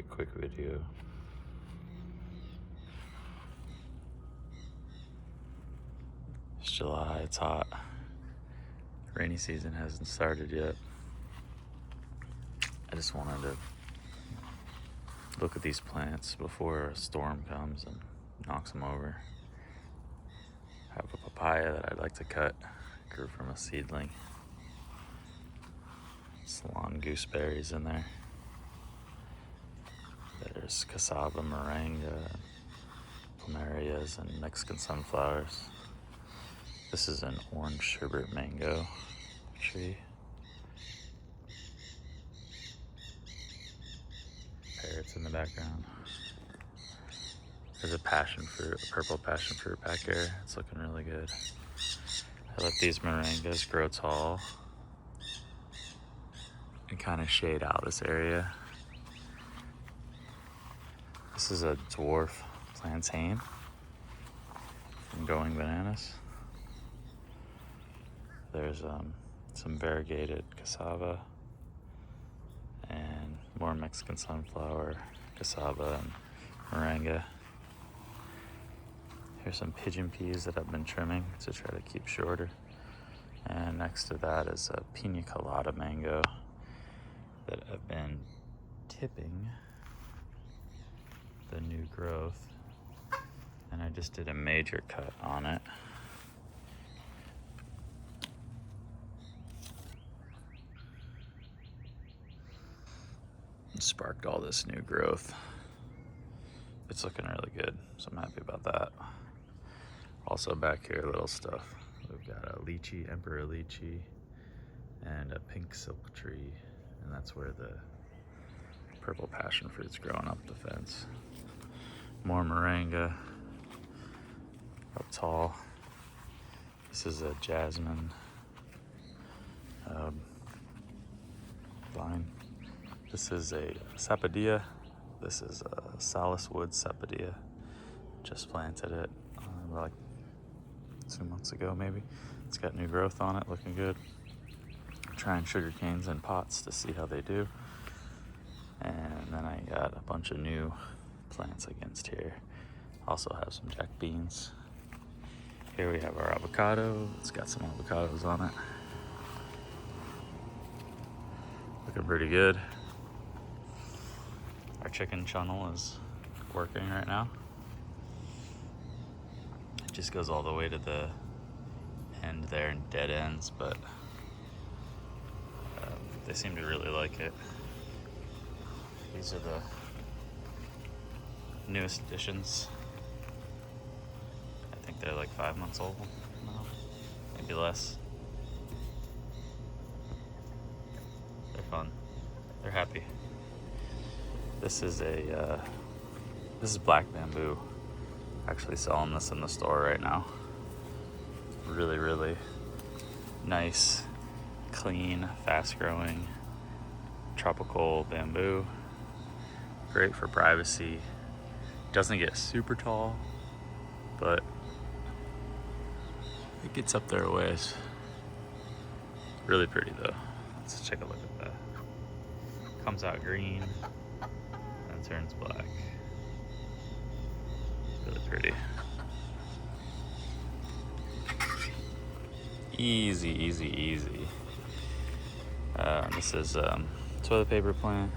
a quick video. It's July, it's hot. Rainy season hasn't started yet. I just wanted to look at these plants before a storm comes and knocks them over. I have a papaya that I'd like to cut. Grew from a seedling. Salon gooseberries in there. There's cassava, moringa, plumerias, and Mexican sunflowers. This is an orange sherbet mango tree. Parrots in the background. There's a passion fruit, a purple passion fruit back here. It's looking really good. I let these moringas grow tall and kind of shade out this area. This is a dwarf plantain from Going Bananas. There's some variegated cassava and more Mexican sunflower, cassava, and moringa. Here's some pigeon peas that I've been trimming to try to keep shorter. And next to that is a pina colada mango that I've been tipping the new growth. And I just did a major cut on it. It sparked all this new growth. It's looking really good, so I'm happy about that. Also back here, little stuff. We've got a lychee, emperor lychee, and a pink silk tree, and that's where the purple passion fruit's growing up the fence. More moringa, up tall. This is a jasmine vine. This is a sapodilla. This is a Salis Wood sapodilla. Just planted it like 2 months ago maybe. It's got new growth on it, looking good. I'm trying sugar canes in pots to see how they do. And then I got a bunch of new plants against here. Also have some jack beans. Here we have our avocado. It's got some avocados on it. Looking pretty good. Our chicken channel is working right now. It just goes all the way to the end there and dead ends, but they seem to really like it. These are the newest additions. I think they're like 5 months old now, maybe less. They're fun. They're happy. This is black bamboo. Actually selling this in the store right now. Really, really nice, clean, fast-growing tropical bamboo. Great for privacy. Doesn't get super tall, but it gets up there a ways. Really pretty though. Let's take a look at that. Comes out green and turns black. Really pretty. Easy, easy, easy. This is toilet paper plant.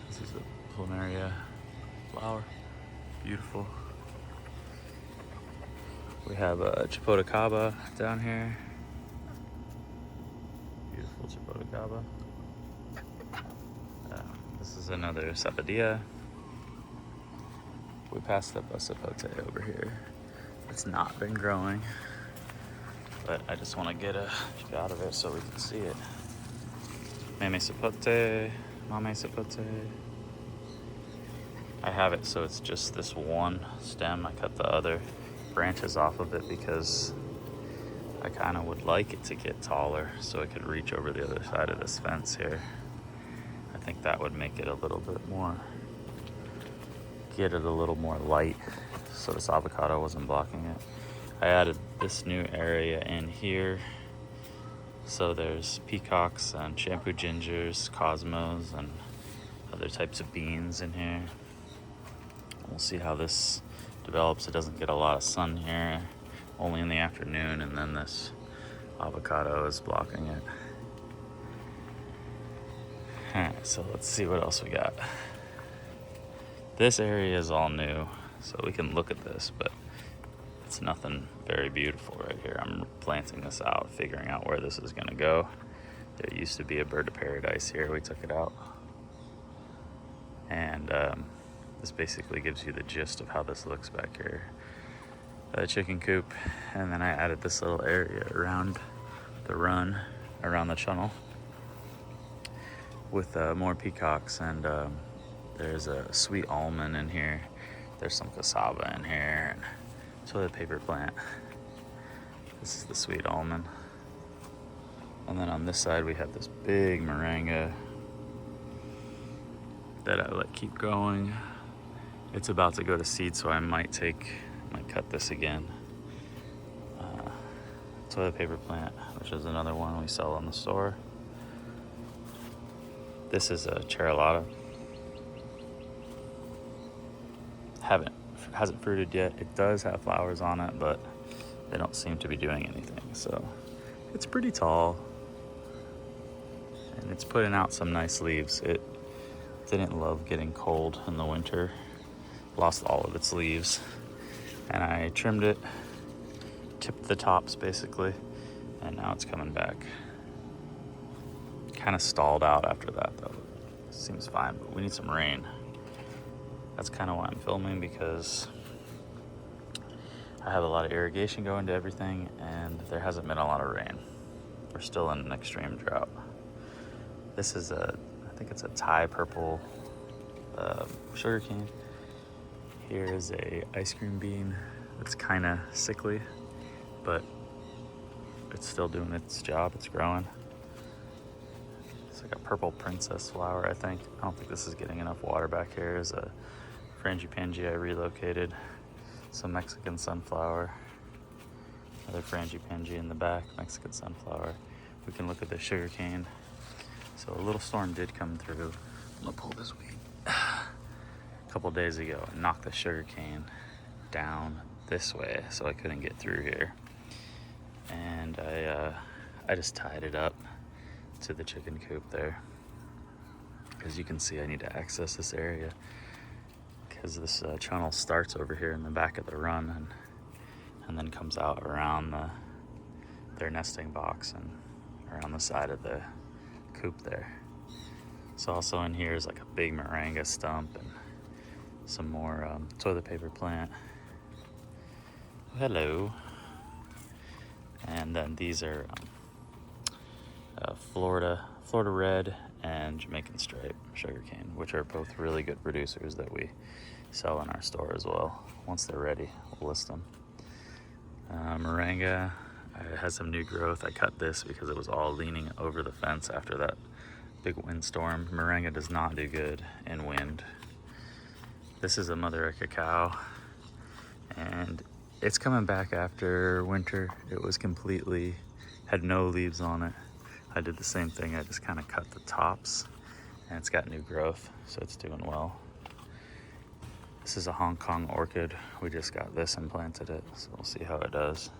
This is a plumeria flower. Beautiful. We have a chipotacaba down here. Beautiful chipotacaba. This is another sapodilla. We passed up a sapote over here. It's not been growing, but I just want to get a shot of it so we can see it. Mame sapote, mame sapote. I have it so it's just this one stem. I cut the other branches off of it because I kind of would like it to get taller so it could reach over the other side of this fence here. I think that would make it a little bit more, get it a little more light so this avocado wasn't blocking it. I added this new area in here. So there's peacocks and shampoo gingers, cosmos, and other types of beans in here. We'll see how this develops. It doesn't get a lot of sun here, only in the afternoon, and then this avocado is blocking it. Alright, so let's see what else we got. This area is all new, so we can look at this, but it's nothing very beautiful right here. I'm planting this out, figuring out where this is gonna go. There used to be a bird of paradise here. We took it out. And this basically gives you the gist of how this looks back here. A chicken coop, and then I added this little area around the run, around the tunnel, with more peacocks, and there's a sweet almond in here. There's some cassava in here, and toilet paper plant. This is the sweet almond. And then on this side we have this big moringa that I let keep going. It's about to go to seed, so I might cut this again. Toilet paper plant, which is another one we sell in the store. This is a charolata. Hasn't fruited yet. It does have flowers on it, but they don't seem to be doing anything. So it's pretty tall, and it's putting out some nice leaves. It didn't love getting cold in the winter, lost all of its leaves, and I trimmed it, tipped the tops basically, and now it's coming back. Kind of stalled out after that though. Seems fine, but we need some rain. That's kind of why I'm filming, because I have a lot of irrigation going to everything, and there hasn't been a lot of rain. We're still in an extreme drought. This is I think it's a Thai purple sugarcane. Here is a ice cream bean that's kind of sickly, but it's still doing its job. It's growing. It's like a purple princess flower, I think. I don't think this is getting enough water back here. Is a frangipani I relocated. Some Mexican sunflower. Another frangipani in the back, Mexican sunflower. We can look at the sugar cane. So a little storm did come through. I'm gonna pull this weed. A couple days ago, I knocked the sugar cane down this way, so I couldn't get through here. And I just tied it up to the chicken coop there. As you can see, I need to access this area because this channel starts over here in the back of the run, and then comes out around their nesting box and around the side of the coop there. So also in here is like a big moringa stump and some more toilet paper plant. Hello. And then these are Florida Red and Jamaican Stripe sugarcane, which are both really good producers that we sell in our store as well. Once they're ready, we'll list them. Moringa has some new growth. I cut this because it was all leaning over the fence after that big windstorm. Moringa does not do good in wind. This is a mother cacao, and it's coming back after winter. It was had no leaves on it. I did the same thing. I just kind of cut the tops, and it's got new growth, so it's doing well. This is a Hong Kong orchid. We just got this and planted it, so we'll see how it does.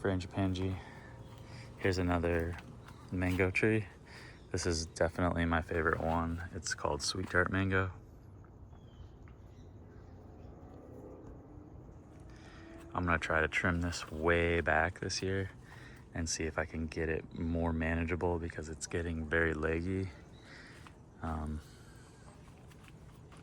Frangipani. Here's another mango tree. This is definitely my favorite one. It's called Sweet Tart Mango. I'm gonna try to trim this way back this year and see if I can get it more manageable, because it's getting very leggy.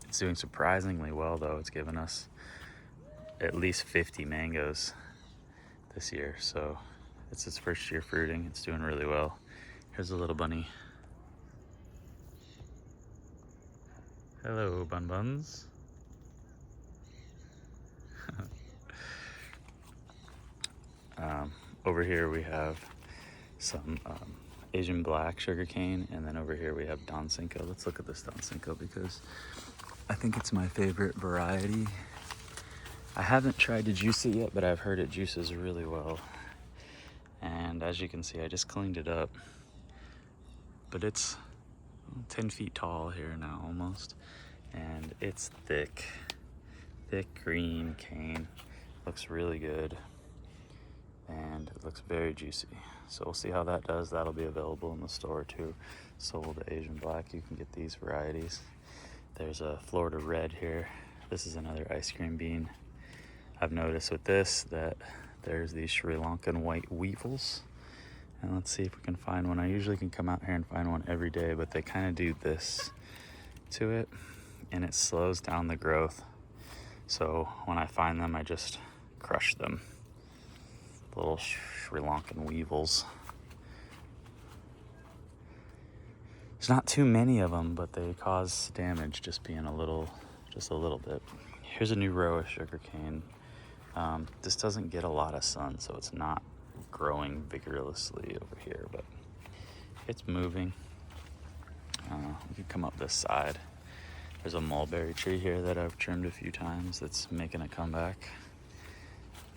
It's doing surprisingly well though. It's given us at least 50 mangoes this year, so it's its first year fruiting. It's doing really well. Here's a little bunny. Hello, bun buns. Over here we have some Asian black sugarcane, and then over here we have Don Cinco. Let's look at this Don Cinco because I think it's my favorite variety. I haven't tried to juice it yet, but I've heard it juices really well. And as you can see, I just cleaned it up, but it's 10 feet tall here now almost. And it's thick green cane. Looks really good. And it looks very juicy. So we'll see how that does. That'll be available in the store too. Sold Asian Black. You can get these varieties. There's a Florida Red here. This is another ice cream bean. I've noticed with this that there's these Sri Lankan white weevils. And let's see if we can find one. I usually can come out here and find one every day, but they kind of do this to it and it slows down the growth. So when I find them, I just crush them. Little Sri Lankan weevils. There's not too many of them, but they cause damage just being just a little bit. Here's a new row of sugarcane. This doesn't get a lot of sun, so it's not growing vigorously over here, but it's moving. We can come up this side. There's a mulberry tree here that I've trimmed a few times that's making a comeback.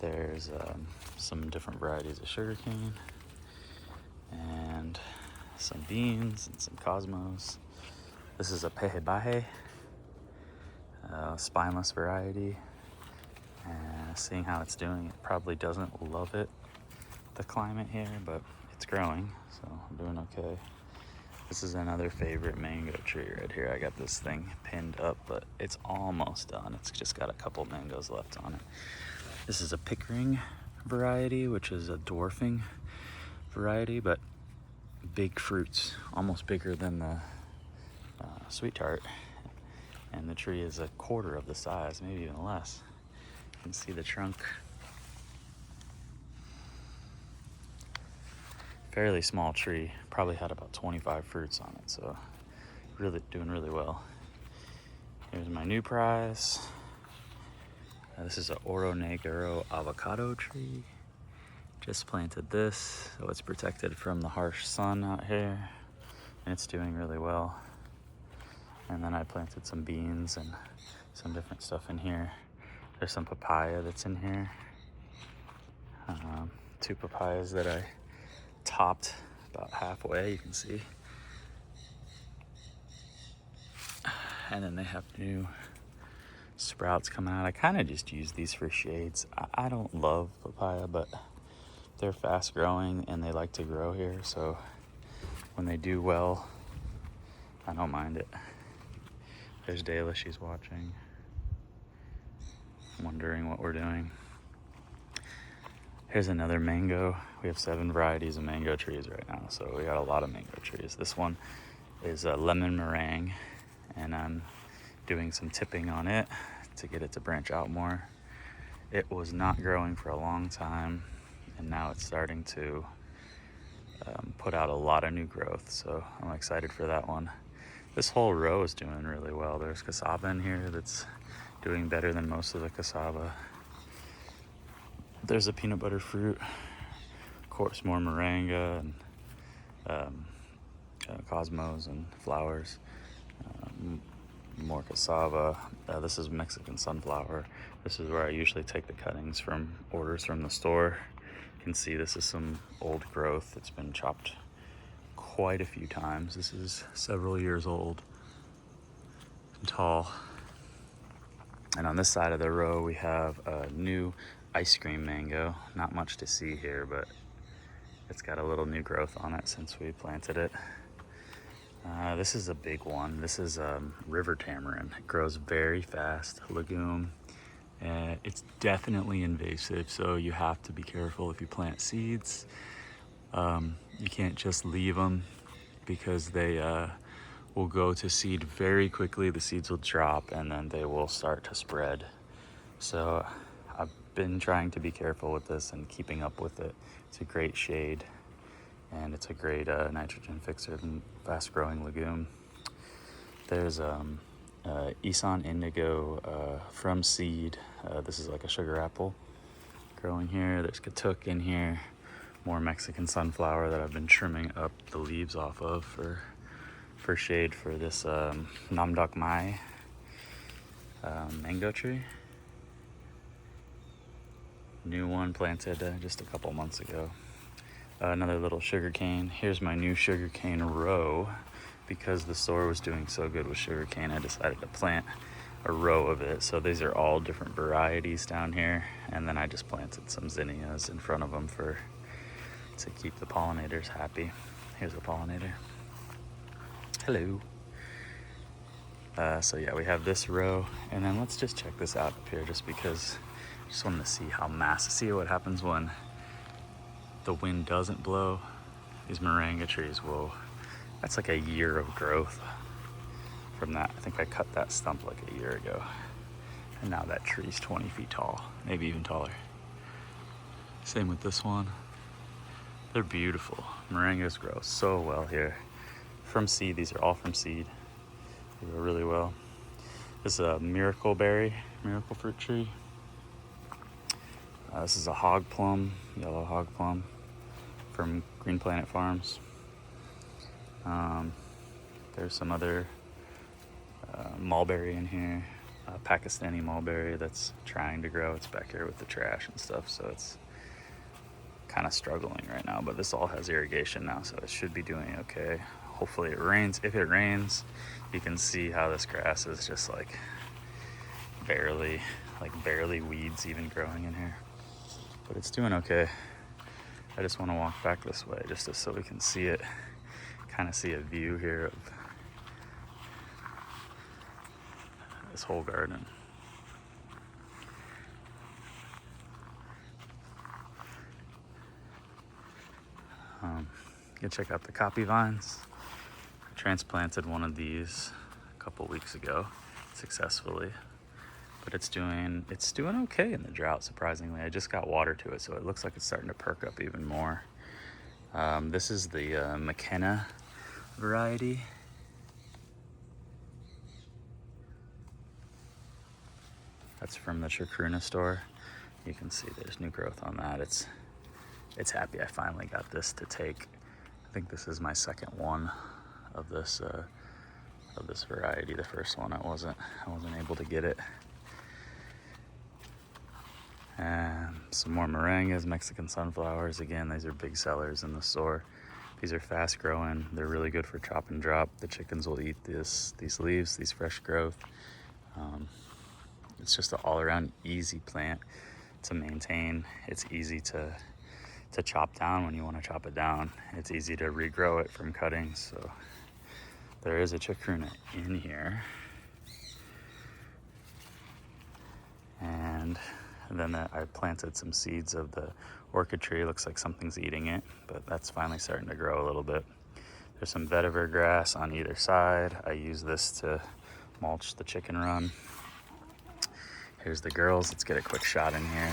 There's some different varieties of sugarcane and some beans and some cosmos. This is a pehebahe, spineless variety. And seeing how it's doing, it probably doesn't love it, the climate here, but it's growing, so I'm doing okay. This is another favorite mango tree right here. I got this thing pinned up, but it's almost done. It's just got a couple mangoes left on it. This is a Pickering variety, which is a dwarfing variety, but big fruits, almost bigger than the sweet tart. And the tree is a quarter of the size, maybe even less. You can see the trunk. Fairly small tree, probably had about 25 fruits on it, so really doing really well. Here's my new prize. This is an Oro Negro avocado tree. Just planted this, so it's protected from the harsh sun out here, and it's doing really well. And then I planted some beans and some different stuff in here. There's some papaya that's in here. 2 papayas that I topped about halfway, you can see. And then they have new sprouts coming out. I kind of just use these for shades. I don't love papaya, but they're fast growing and they like to grow here, so when they do well, I don't mind it. There's Dayla, she's watching, wondering what we're doing. Here's another mango. We have 7 varieties of mango trees right now, so we got a lot of mango trees. This one is a lemon meringue, and I'm doing some tipping on it to get it to branch out more. It was not growing for a long time, and now it's starting to put out a lot of new growth, so I'm excited for that one. This whole row is doing really well. There's cassava in here that's doing better than most of the cassava. There's a peanut butter fruit, of course more moringa and cosmos and flowers, more cassava. This is Mexican sunflower. This is where I usually take the cuttings from orders from the store. You can see this is some old growth. It's been chopped quite a few times. This is several years old and tall. And on this side of the row we have a new ice cream mango. Not much to see here, but it's got a little new growth on it since we planted it. This is a big one. This is river tamarind. It grows very fast, legume. It's definitely invasive, so you have to be careful if you plant seeds. You can't just leave them because they will go to seed very quickly. The seeds will drop and then they will start to spread. So I've been trying to be careful with this and keeping up with it. It's a great shade and it's a great nitrogen fixer and fast growing legume. There's Isan Indigo from seed. This is like a sugar apple growing here. There's Katuk in here. More Mexican sunflower that I've been trimming up the leaves off of for shade for this Namdok Mai mango tree. New one planted just a couple months ago. Another little sugar cane. Here's my new sugar cane row. because the store was doing so good with sugarcane, I decided to plant a row of it. So these are all different varieties down here, and then I just planted some zinnias in front of them to keep the pollinators happy. Here's a pollinator. Hello. So yeah, we have this row, and then let's just check this out up here, just because I just wanted to see how massive. See what happens when the wind doesn't blow. These moringa trees will. That's like a year of growth from that. I think I cut that stump like a year ago, and now that tree's 20 feet tall, maybe even taller. Same with this one. They're beautiful. Moringas grow so well here. From seed, these are all from seed. They grow really well. This is a miracle fruit tree. This is a hog plum, yellow hog plum from Green Planet Farms. There's some other mulberry in here, Pakistani mulberry that's trying to grow. It's back here with the trash and stuff, so it's kind of struggling right now, but this all has irrigation now, so it should be doing okay. Hopefully it rains. If it rains, you can see how this grass is just like barely weeds even growing in here, but it's doing okay. I just want to walk back this way just so we can see it, kind of see a view here of this whole garden. You can check out the copy vines. I transplanted one of these a couple weeks ago successfully, but it's doing okay in the drought, surprisingly. I just got water to it, so it looks like it's starting to perk up even more. This is the McKenna variety. That's from the Chacruna store. You can see there's new growth on that. It's happy I finally got this to take. I think this is my second one of this variety. The first one I wasn't able to get it. And some more moringas, Mexican sunflowers. Again, these are big sellers in the store. These are fast growing. They're really good for chop and drop. The chickens will eat these leaves, these fresh growth. It's just an all-around easy plant to maintain. It's easy to chop down when you want to chop it down. It's easy to regrow it from cuttings. So there is a chacruna in here. And then I planted some seeds of the orchid tree. Looks like something's eating it, but that's finally starting to grow a little bit. There's some vetiver grass on either side. I use this to mulch the chicken run. Here's the girls. Let's get a quick shot in here.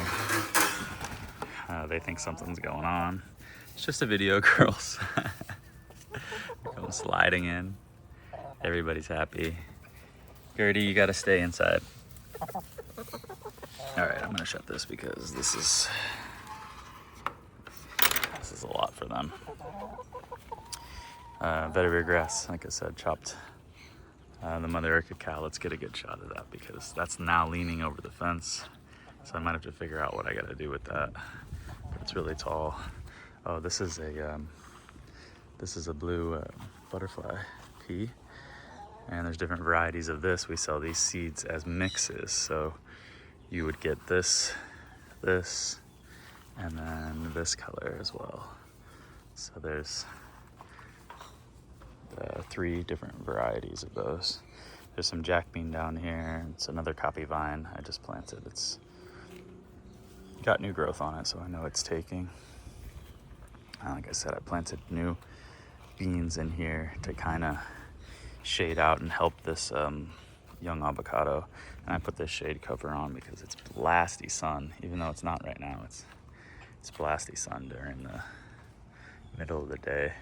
They think something's going on. It's just a video, girls. Come sliding in. Everybody's happy. Gertie, you gotta stay inside. All right, I'm gonna shut this because this is a lot for them. Vetiver grass, like I said, chopped the mother orchid cow. Let's get a good shot of that because that's now leaning over the fence. So I might have to figure out what I gotta do with that. It's really tall. Oh, this is a blue butterfly pea, and there's different varieties of this. We sell these seeds as mixes, so you would get this, and then this color as well. So there's 3 different varieties of those. There's some jack bean down here. It's another copy vine I just planted. It's got new growth on it, so I know it's taking. Like I said, I planted new beans in here to kind of shade out and help this young avocado. And I put this shade cover on because it's blasty sun, even though it's not right now. It's blasty sun during the middle of the day.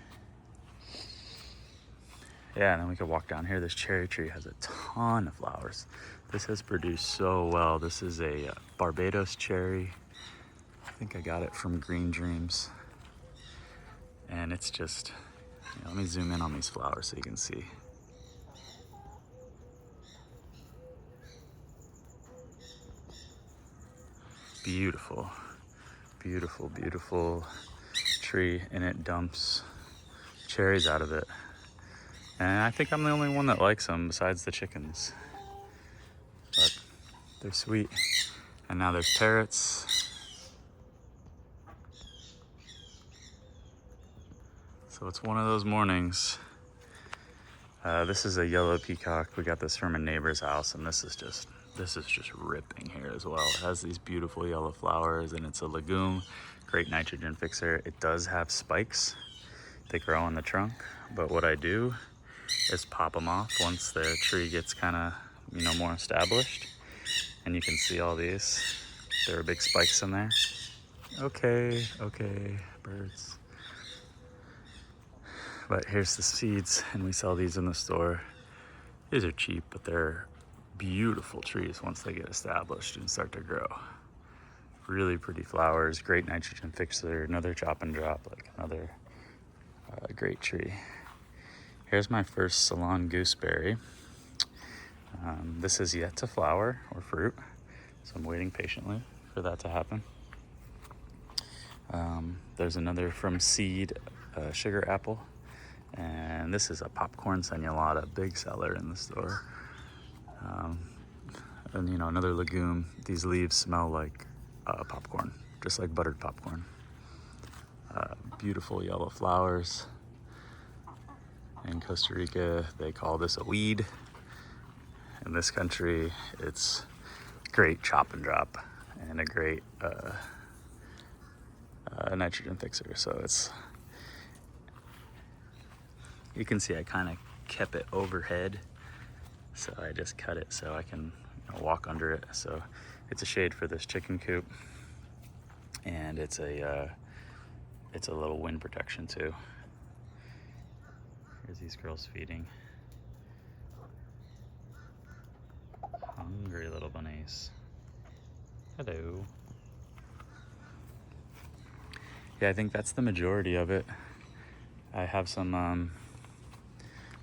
Yeah, and then we could walk down here. This cherry tree has a ton of flowers. This has produced so well. This is a Barbados cherry. I think I got it from Green Dreams. And it's just, let me zoom in on these flowers so you can see. Beautiful, beautiful, beautiful tree, and it dumps cherries out of it. And I think I'm the only one that likes them besides the chickens. But they're sweet. And now there's parrots. So it's one of those mornings. This is a yellow peacock. We got this from a neighbor's house, and this is just ripping here as well. It has these beautiful yellow flowers, and it's a legume, great nitrogen fixer. It does have spikes. They grow on the trunk, but what I do is pop them off once the tree gets kind of, more established. And you can see all these. There are big spikes in there. Okay, birds. But here's the seeds, and we sell these in the store. These are cheap, but they're beautiful trees once they get established and start to grow. Really pretty flowers, great nitrogen fixer, another chop and drop, like another great tree. Here's my first Ceylon gooseberry. This is yet to flower or fruit, so I'm waiting patiently for that to happen. There's another from seed sugar apple, and this is a popcorn senulata, big seller in the store. And another legume. These leaves smell like popcorn, just like buttered popcorn. Beautiful yellow flowers. In Costa Rica, they call this a weed. In this country, it's great chop and drop and a great nitrogen fixer. So you can see I kind of kept it overhead. So I just cut it so I can walk under it. So it's a shade for this chicken coop, and it's a little wind protection too. Here's these girls feeding. Hungry little bunnies. Hello. Yeah, I think that's the majority of it. I have some,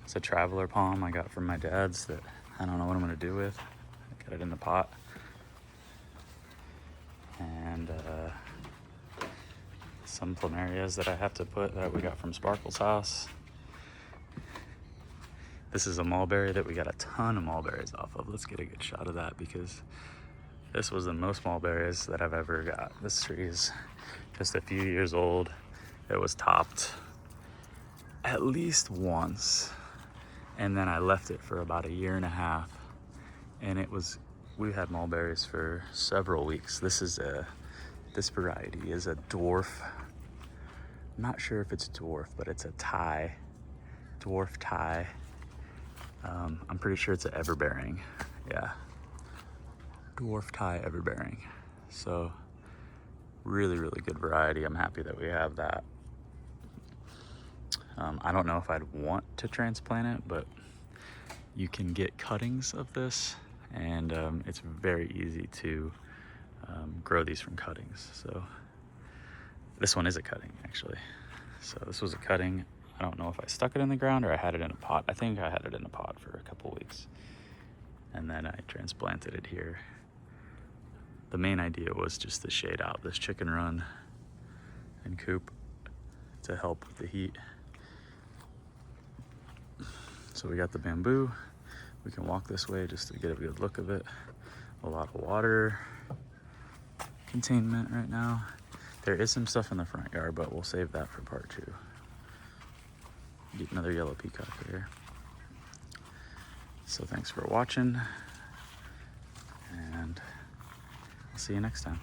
it's a traveler palm I got from my dad's that I don't know what I'm gonna do with. I got it in the pot. And some plumerias that I have to put that we got from Sparkle's house. This is a mulberry that we got a ton of mulberries off of. Let's get a good shot of that because this was the most mulberries that I've ever got. This tree is just a few years old. It was topped at least once, and then I left it for about a year and a half, and we had mulberries for several weeks. This variety is a dwarf. I'm not sure if it's a dwarf, but it's a dwarf Thai. I'm pretty sure it's an everbearing. Yeah, dwarf Thai everbearing. So really, really good variety. I'm happy that we have that. I don't know if I'd want to transplant it, but you can get cuttings of this, and it's very easy to grow these from cuttings. So this one is a cutting, actually. So this was a cutting. I don't know if I stuck it in the ground or I had it in a pot. I think I had it in a pot for a couple weeks, and then I transplanted it here. The main idea was just to shade out this chicken run and coop to help with the heat. So we got the bamboo. We can walk this way just to get a good look of it. A lot of water containment right now. There is some stuff in the front yard, but we'll save that for part 2. Get another yellow peacock here. So thanks for watching, and I'll see you next time.